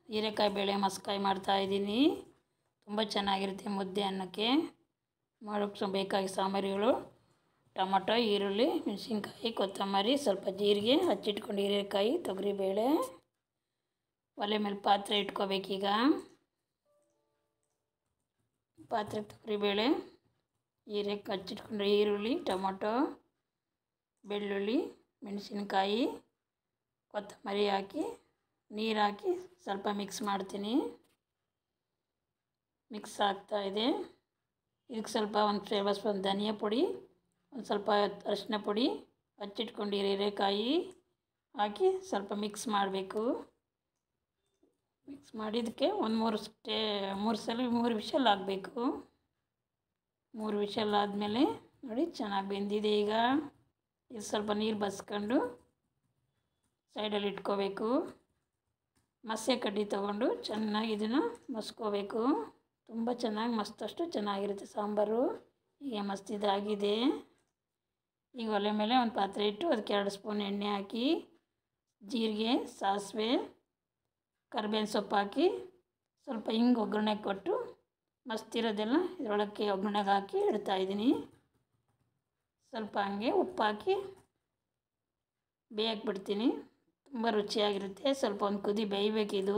ಹೀರೆಕಾಯಿ ಬೇಳೆ ಮಸ್ಕಾಯಿ ಮಾಡ್ತಾಯಿದ್ದೀನಿ. ತುಂಬ ಚೆನ್ನಾಗಿರುತ್ತೆ ಮುದ್ದೆ ಅನ್ನಕ್ಕೆ. ಮಾಡೋಕ್ಕೆ ಬೇಕಾಗಿ ಸಾಮಗ್ರಿಗಳು: ಟೊಮಟೊ, ಈರುಳ್ಳಿ, ಮೆಣಸಿನ್ಕಾಯಿ, ಕೊತ್ತಂಬರಿ, ಸ್ವಲ್ಪ ಜೀರಿಗೆ, ಹಚ್ಚಿಟ್ಕೊಂಡು ಹೀರೆಕಾಯಿ, ತೊಗರಿಬೇಳೆ. ಒಲೆ ಮೇಲೆ ಪಾತ್ರೆ ಇಟ್ಕೋಬೇಕೀಗ. ಪಾತ್ರೆಗೆ ತೊಗರಿಬೇಳೆ, ಹಚ್ಚಿಟ್ಕೊಂಡು ಈರುಳ್ಳಿ, ಟೊಮಟೊ, ಬೆಳ್ಳುಳ್ಳಿ, ಮೆಣಸಿನ್ಕಾಯಿ, ಕೊತ್ತಂಬರಿ ಹಾಕಿ ನೀರು ಹಾಕಿ ಸ್ವಲ್ಪ ಮಿಕ್ಸ್ ಮಾಡ್ತೀನಿ. ಮಿಕ್ಸ್ ಆಗ್ತಾಯಿದೆ. ಇದಕ್ಕೆ ಸ್ವಲ್ಪ ಒಂದು ಟೇಬಲ್ ಸ್ಪೂನ್ ಧನಿಯಾ ಪುಡಿ, ಒಂದು ಸ್ವಲ್ಪ ಅರಿಶಿನ ಪುಡಿ, ಹಚ್ಚಿಟ್ಕೊಂಡು ಹೀರೆಕಾಯಿ ಹಾಕಿ ಸ್ವಲ್ಪ ಮಿಕ್ಸ್ ಮಾಡಬೇಕು. ಮಿಕ್ಸ್ ಮಾಡಿದ್ದಕ್ಕೆ ಒಂದು ಮೂರು ವಿಷಲ್ ಆಗಬೇಕು. 3 ವಿಷಲ್ ಆದಮೇಲೆ ನೋಡಿ ಚೆನ್ನಾಗಿ ಬೆಂದಿದೆ. ಈಗ ಇದು ಸ್ವಲ್ಪ ನೀರು ಬಸ್ಕೊಂಡು ಸೈಡಲ್ಲಿ ಇಟ್ಕೋಬೇಕು. ಮಸೆ ಕಡ್ಡಿ ತೊಗೊಂಡು ಚೆನ್ನಾಗಿ ಇದನ್ನು ಮಸ್ಕೋಬೇಕು. ತುಂಬ ಚೆನ್ನಾಗಿ ಮಸ್ತಷ್ಟು ಚೆನ್ನಾಗಿರುತ್ತೆ ಸಾಂಬಾರು. ಈಗ ಮಸ್ತಿದಾಗಿದೆ. ಈಗ ಒಲೆ ಮೇಲೆ ಒಂದು ಪಾತ್ರೆ ಇಟ್ಟು ಅದಕ್ಕೆ 2 ಸ್ಪೂನ್ ಎಣ್ಣೆ ಹಾಕಿ ಜೀರಿಗೆ, ಸಾಸಿವೆ, ಕರಿಬೇವಿನ ಸೊಪ್ಪು ಹಾಕಿ ಸ್ವಲ್ಪ ಹಿಂಗೆ ಒಗ್ಗರಣೆ ಕೊಟ್ಟು ಮಸ್ತಿರೋದೆಲ್ಲ ಇದರೊಳಕ್ಕೆ ಒಗ್ಗರಣೆಗೆ ಹಾಕಿ ಇಡ್ತಾಯಿದ್ದೀನಿ. ಸ್ವಲ್ಪ ಹಂಗೆ ಉಪ್ಪು ಹಾಕಿ ಬೇಯಕ್ಕೆ ಬಿಡ್ತೀನಿ. ತುಂಬ ರುಚಿಯಾಗಿರುತ್ತೆ. ಸ್ವಲ್ಪ ಒಂದು ಕುದಿ ಬೇಯಬೇಕಿದು.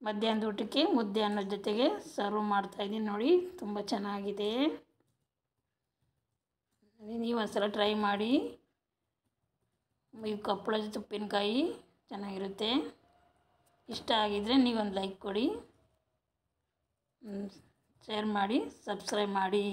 ಮಧ್ಯಾಹ್ನದ ಊಟಕ್ಕೆ ಮುದ್ದೆ ಅನ್ನೋ ಜೊತೆಗೆ ಸರ್ವ್ ಮಾಡ್ತಾಯಿದ್ದೀನಿ. ನೋಡಿ ತುಂಬ ಚೆನ್ನಾಗಿದೆ. ನೀವು ಒಂದ್ಸಲ ಟ್ರೈ ಮಾಡಿ. ಈ ಕೊಪ್ಪಳ ಜೊತೆ ಉಪ್ಪಿನಕಾಯಿ ಚೆನ್ನಾಗಿರುತ್ತೆ. ಇಷ್ಟ ಆಗಿದ್ದರೆ ನೀವೊಂದು ಲೈಕ್ ಕೊಡಿ, ಶೇರ್ ಮಾಡಿ, ಸಬ್ಸ್ಕ್ರೈಬ್ ಮಾಡಿ.